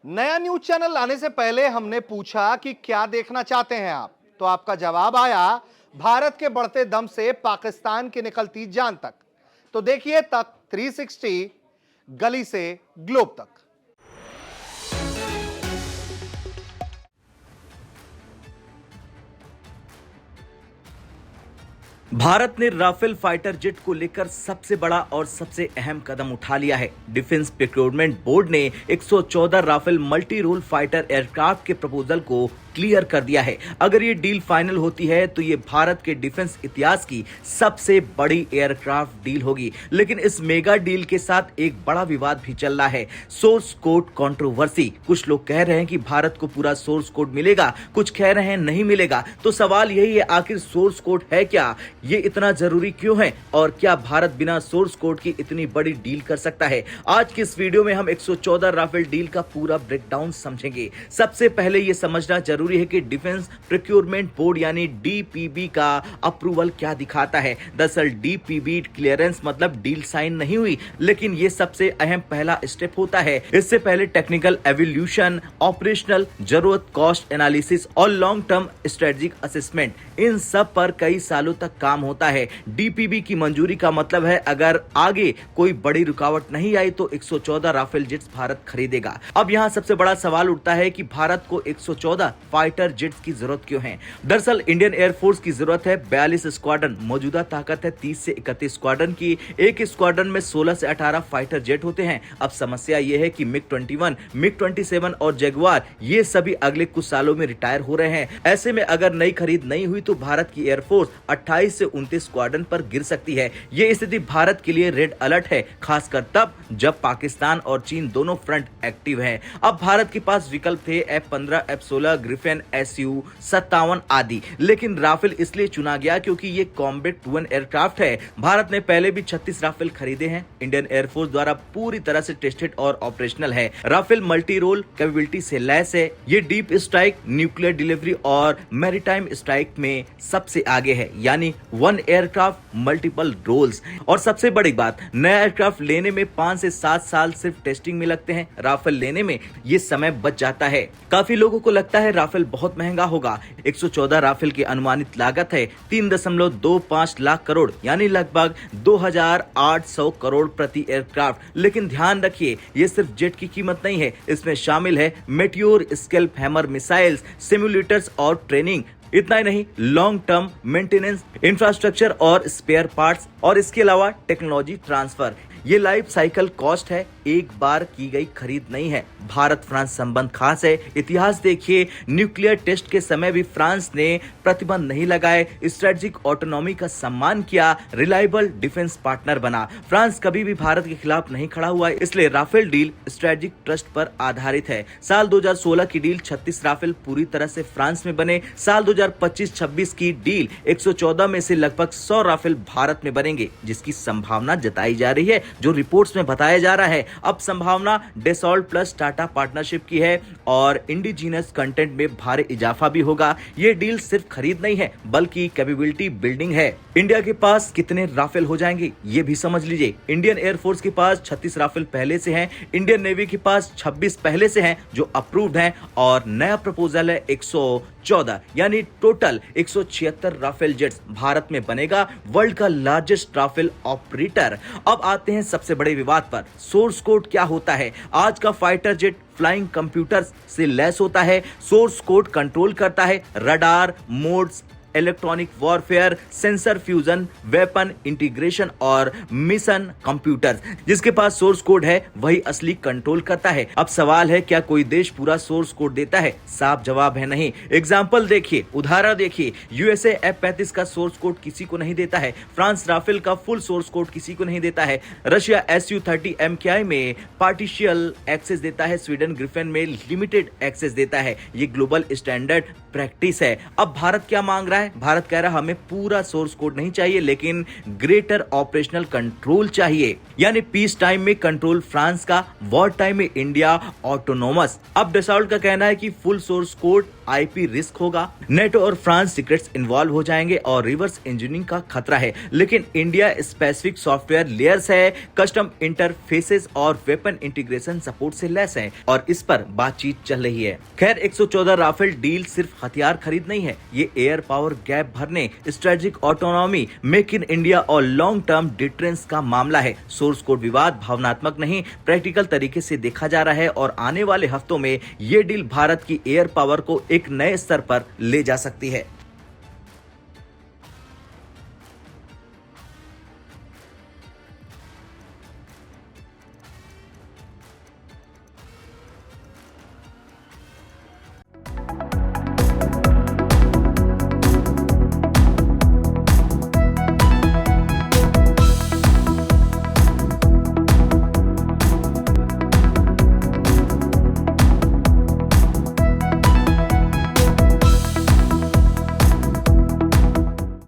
नया news channel लाने से पहले हमने पूछा कि क्या देखना चाहते हैं आप, तो आपका जवाब आया भारत के बढ़ते दम से पाकिस्तान की निकलती जान तक। तो देखिए तक 360 गली से ग्लोब तक। भारत ने राफेल फाइटर जेट को लेकर सबसे बड़ा और सबसे अहम कदम उठा लिया है। डिफेंस प्रोक्योरमेंट बोर्ड ने 114 Rafale multi role fighter aircraft के प्रपोजल को क्लियर कर दिया है। अगर ये डील फाइनल होती है तो ये भारत के डिफेंस इतिहास की सबसे बड़ी एयरक्राफ्ट डील होगी। लेकिन इस मेगा डील के साथ एक बड़ा विवाद भी चल रहा है, सोर्स कोड कंट्रोवर्सी। कुछ लोग कह रहे हैं कि भारत को पूरा सोर्स कोड मिलेगा, कुछ कह रहे हैं नहीं मिलेगा। तो सवाल यही है, आखिर सोर्स कोड है क्या, ये इतना जरूरी क्यों है, और क्या भारत बिना सोर्स कोड की इतनी बड़ी डील कर सकता है? आज की इस वीडियो में हम 114 राफेल डील का पूरा ब्रेकडाउन समझेंगे। सबसे पहले यह समझना जरूरी है कि डिफेंस प्रोक्योरमेंट बोर्ड यानी डीपीबी का अप्रूवल क्या दिखाता है। दरअसल डीपीबी क्लियरेंस मतलब डील साइन नहीं हुई, लेकिन यह सबसे अहम पहला स्टेप होता है। इससे पहले टेक्निकल एवोल्यूशन, ऑपरेशनल जरूरत, कॉस्ट एनालिसिस और लॉन्ग टर्म स्ट्रेटेजिक असेसमेंट, इन सब पर कई सालों तक काम होता है। डीपीबी की मंजूरी का मतलब है अगर आगे कोई बड़ी रुकावट नहीं आई तो 114 राफेल जेट्स भारत खरीदेगा। अब यहाँ सबसे बड़ा सवाल उठता है कि भारत को 114 फाइटर जेट्स की जरूरत क्यों है? दरअसल इंडियन एयरफोर्स की जरूरत है 42 स्क्वाड्रन, मौजूदा ताकत है 30 से 31 स्क्वाड्रन की। एक स्क्वाड्रन में 16 से 18 फाइटर जेट होते हैं। अब समस्या यह है कि मिग 21, मिग 27 और जगुआर ये सभी अगले कुछ सालों में रिटायर हो रहे हैं। ऐसे में अगर नई खरीद नहीं हुई तो भारत की एयरफोर्स 28 से 29 स्क्वाड्रन पर गिर सकती है। ये स्थिति भारत के लिए रेड अलर्ट है, खासकर तब जब पाकिस्तान और चीन दोनों फ्रंट एक्टिव हैं। अब भारत के पास विकल्प थे F-15, F-16, ग्रिफिन, Su-57 आदि, लेकिन राफेल इसलिए चुना गया क्योंकि ये कॉम्बैट ड्रोन एयरक्राफ्ट है। भारत ने पहले भी 36 राफेल खरीदे हैं। इंडियन एयरफोर्स द्वारा पूरी तरह से टेस्टेड और ऑपरेशनल है। राफेल मल्टी रोल कैपेबिलिटी से लैस है। ये डीप स्ट्राइक, न्यूक्लियर डिलीवरी और मैरीटाइम स्ट्राइक में सबसे आगे है, यानी वन एयरक्राफ्ट मल्टीपल रोल्स। और सबसे बड़ी बात, नया एयरक्राफ्ट लेने में 5 से 7 साल सिर्फ टेस्टिंग में लगते हैं। राफेल लेने में ये समय बच जाता है। काफी लोगों को लगता है राफेल बहुत महंगा होगा। 114 राफेल की अनुमानित लागत है 3.25 लाख करोड़, यानी लगभग 2800 करोड़ प्रति एयरक्राफ्ट। लेकिन ध्यान रखिए, ये सिर्फ जेट की कीमत नहीं है, इसमें शामिल है meteor, scalp hammer missiles, simulators और ट्रेनिंग। इतना ही नहीं, लॉन्ग टर्म मेंटेनेंस, इंफ्रास्ट्रक्चर और स्पेयर पार्ट्स, और इसके अलावा टेक्नोलॉजी ट्रांसफर। ये लाइफ साइकिल कॉस्ट है, एक बार की गई खरीद नहीं है। भारत फ्रांस संबंध खास है। इतिहास देखिए, न्यूक्लियर टेस्ट के समय भी फ्रांस ने प्रतिबंध नहीं लगाए, स्ट्रेटेजिक ऑटोनॉमी का सम्मान किया, रिलायबल डिफेंस पार्टनर बना। फ्रांस कभी भी भारत के खिलाफ नहीं खड़ा हुआ, इसलिए राफेल डील स्ट्रेटेजिक ट्रस्ट पर आधारित है। साल 2016 की डील 36 राफेल पूरी तरह से फ्रांस में बने। साल 2025-26 की डील 114 में से लगभग 100 राफेल भारत में बनेंगे, जिसकी संभावना जताई जा रही है, जो रिपोर्ट्स में बताया जा रहा है। अब संभावना डेसॉल्ट प्लस टाटा पार्टनरशिप की है और इंडिजीनस कंटेंट में भारी इजाफा भी होगा। ये डील सिर्फ खरीद नहीं है, बल्कि कैपेबिलिटी बिल्डिंग है। इंडिया के पास कितने राफेल हो जाएंगे ये भी समझ लीजिए। इंडियन एयरफोर्स के पास 36 राफेल पहले से हैं, इंडियन नेवी के पास 26 पहले से हैं जो अप्रूव्ड हैं, और नया प्रपोजल है 114, यानी टोटल 176 राफेल जेट्स भारत में बनेगा, वर्ल्ड का लार्जेस्ट राफेल ऑपरेटर। अब आते हैं सबसे बड़े विवाद पर, सोर्स कोड क्या होता है? आज का फाइटर जेट फ्लाइंग कंप्यूटर्स से लैस होता है। सोर्स कोड कंट्रोल करता है radar, modes, electronic warfare, sensor fusion, weapon integration और मिशन कंप्यूटर। जिसके पास सोर्स कोड है वही असली कंट्रोल करता है। अब सवाल है, क्या कोई देश पूरा सोर्स कोड देता है? साफ जवाब है नहीं। एग्जांपल देखिए, उदाहरण देखिए, यूएसए F-35 का सोर्स कोड किसी को नहीं देता है। फ्रांस राफेल का फुल सोर्स कोड किसी को नहीं देता है। रशिया Su-30 MKI में पार्टिशियल एक्सेस देता है। स्वीडन ग्रिफिन में लिमिटेड एक्सेस देता है। ये ग्लोबल स्टैंडर्ड प्रैक्टिस है। अब भारत क्या मांग रहा है? है? भारत कह रहा है हमें पूरा सोर्स कोड नहीं चाहिए, लेकिन ग्रेटर ऑपरेशनल कंट्रोल चाहिए, यानी पीस टाइम में कंट्रोल फ्रांस का, वॉर टाइम में इंडिया ऑटोनोमस। अब डसाल्ट का कहना है कि full source code IP risk होगा, नेटो और फ्रांस सीक्रेट्स इन्वॉल्व हो जाएंगे और रिवर्स इंजीनियरिंग का खतरा है। लेकिन इंडिया स्पेसिफिक सॉफ्टवेयर लेयर्स है, कस्टम इंटरफेसेस और वेपन इंटीग्रेशन सपोर्ट से लेस है और इस पर बातचीत चल रही है। खैर 114 राफेल डील सिर्फ हथियार खरीद नहीं है, ये एयर पावर गैप भरने, strategic autonomy, make in India और लॉन्ग टर्म डिफरेंस का मामला है। सोर्स कोड विवाद भावनात्मक नहीं, प्रैक्टिकल तरीके से देखा जा रहा है और आने वाले हफ्तों में ये डील भारत की एयर पावर को एक नए स्तर पर ले जा सकती है।